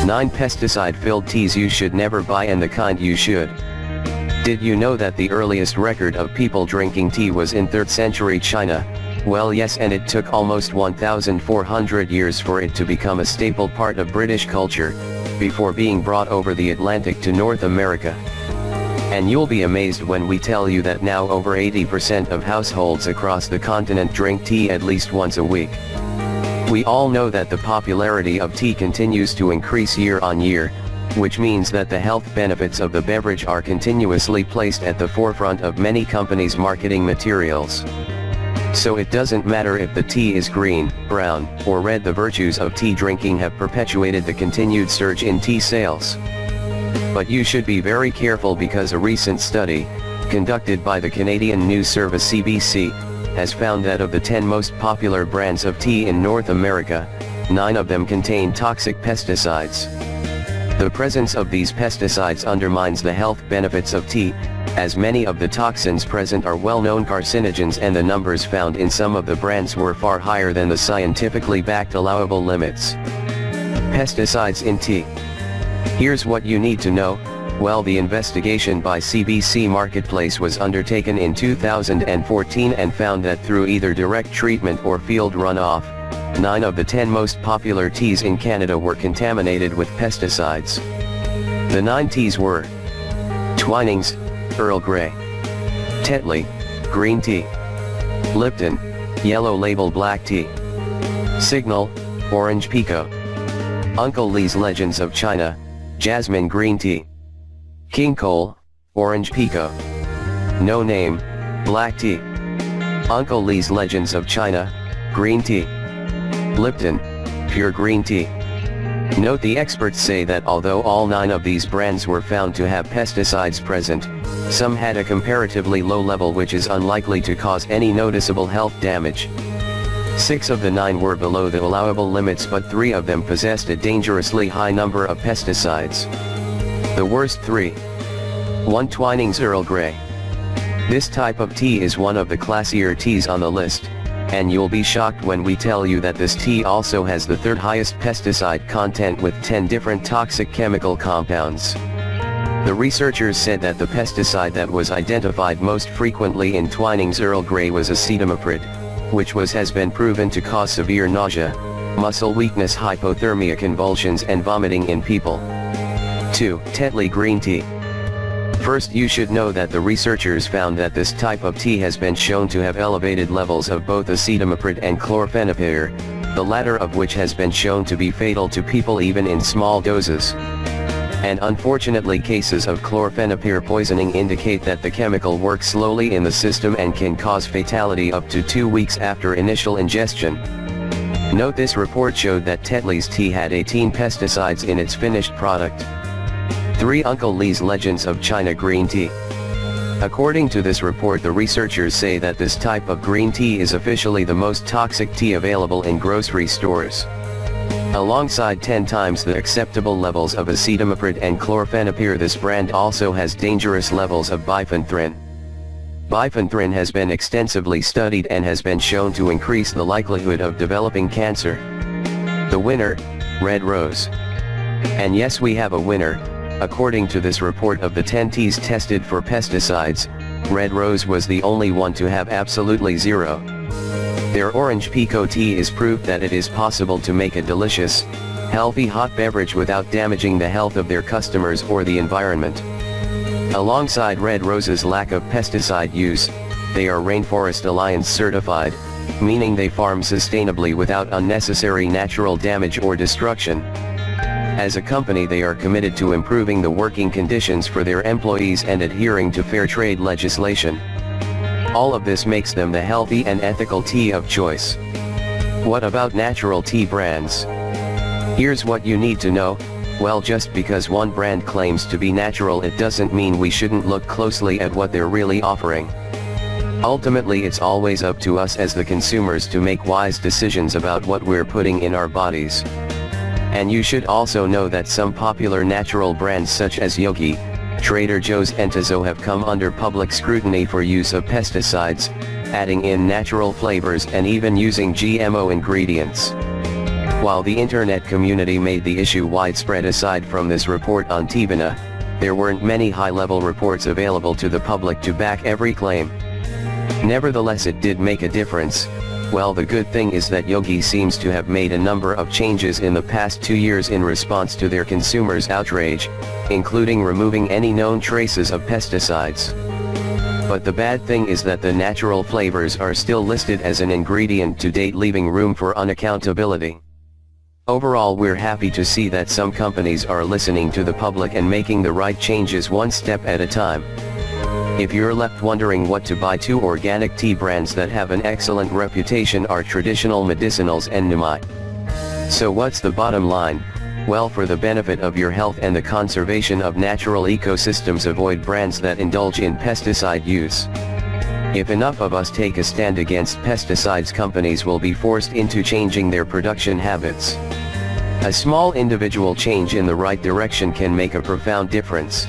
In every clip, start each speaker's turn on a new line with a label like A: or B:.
A: 9 pesticide-filled teas you should never buy and the kind you should. Did you know that the earliest record of people drinking tea was in 3rd century China? Well, yes, and it took almost 1,400 years for it to become a staple part of British culture, before being brought over the Atlantic to North America. And you'll be amazed when we tell you that now over 80% of households across the continent drink tea at least once a week. We all know that the popularity of tea continues to increase year on year, which means that the health benefits of the beverage are continuously placed at the forefront of many companies' marketing materials. So it doesn't matter if the tea is green, brown, or red, the virtues of tea drinking have perpetuated the continued surge in tea sales. But you should be very careful because a recent study, conducted by the Canadian news service CBC, has found that of the 10 most popular brands of tea in North America, 9 of them contain toxic pesticides. The presence of these pesticides undermines the health benefits of tea, as many of the toxins present are well-known carcinogens and the numbers found in some of the brands were far higher than the scientifically backed allowable limits. Pesticides in tea. Here's what you need to know. Well, the investigation by CBC Marketplace was undertaken in 2014 and found that through either direct treatment or field runoff, 9 of the 10 most popular teas in Canada were contaminated with pesticides. The 9 teas were Twinings, Earl Grey; Tetley, green tea; Lipton, yellow label black tea; Signal, orange pekoe; Uncle Lee's Legends of China, jasmine green tea; King Cole, orange pekoe; No Name, black tea; Uncle Lee's Legends of China, green tea; Lipton, pure green tea. Note, the experts say that although all 9 of these brands were found to have pesticides present, some had a comparatively low level which is unlikely to cause any noticeable health damage. 6 of the 9 were below the allowable limits, but 3 of them possessed a dangerously high number of pesticides. The worst 3. 1. Twinings Earl Grey. This type of tea is one of the classier teas on the list, and you'll be shocked when we tell you that this tea also has the 3rd highest pesticide content with 10 different toxic chemical compounds. The researchers said that the pesticide that was identified most frequently in Twinings Earl Grey was acetamiprid, which has been proven to cause severe nausea, muscle weakness, hypothermia, convulsions and vomiting in people. 2. Tetley green tea. First, you should know that the researchers found that this type of tea has been shown to have elevated levels of both acetamiprid and chlorphenapyr, the latter of which has been shown to be fatal to people even in small doses. And unfortunately, cases of chlorphenapyr poisoning indicate that the chemical works slowly in the system and can cause fatality up to 2 weeks after initial ingestion. Note, this report showed that Tetley's tea had 18 pesticides in its finished product. 3. Uncle Lee's Legends of China green tea. According to this report, the researchers say that this type of green tea is officially the most toxic tea available in grocery stores. Alongside 10 times the acceptable levels of acetamiprid and chlorphenapyr, this brand also has dangerous levels of bifenthrin. Bifenthrin has been extensively studied and has been shown to increase the likelihood of developing cancer. The winner, Red Rose. And yes, we have a winner. According to this report, of the 10 teas tested for pesticides, Red Rose was the only one to have absolutely 0. Their orange pekoe tea is proof that it is possible to make a delicious, healthy hot beverage without damaging the health of their customers or the environment. Alongside Red Rose's lack of pesticide use, they are Rainforest Alliance certified, meaning they farm sustainably without unnecessary natural damage or destruction. As a company, they are committed to improving the working conditions for their employees and adhering to fair trade legislation. All of this makes them the healthy and ethical tea of choice. What about natural tea brands? Here's what you need to know. Well, just because one brand claims to be natural, it doesn't mean we shouldn't look closely at what they're really offering. Ultimately, it's always up to us as the consumers to make wise decisions about what we're putting in our bodies. And you should also know that some popular natural brands such as Yogi, Trader Joe's and Tazo have come under public scrutiny for use of pesticides, adding in natural flavors and even using GMO ingredients. While the internet community made the issue widespread aside from this report on Tibana, there weren't many high-level reports available to the public to back every claim. Nevertheless, it did make a difference. Well, the good thing is that Yogi seems to have made a number of changes in the past 2 years in response to their consumers' outrage, including removing any known traces of pesticides. But the bad thing is that the natural flavors are still listed as an ingredient to date, leaving room for unaccountability. Overall, we're happy to see that some companies are listening to the public and making the right changes one step at a time. If you're left wondering what to buy, 2 organic tea brands that have an excellent reputation are Traditional Medicinals and Nimai. So what's the bottom line? Well, for the benefit of your health and the conservation of natural ecosystems, avoid brands that indulge in pesticide use. If enough of us take a stand against pesticides, companies will be forced into changing their production habits. A small individual change in the right direction can make a profound difference.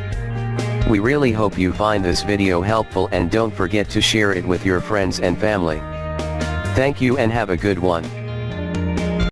A: We really hope you find this video helpful, and don't forget to share it with your friends and family. Thank you and have a good one.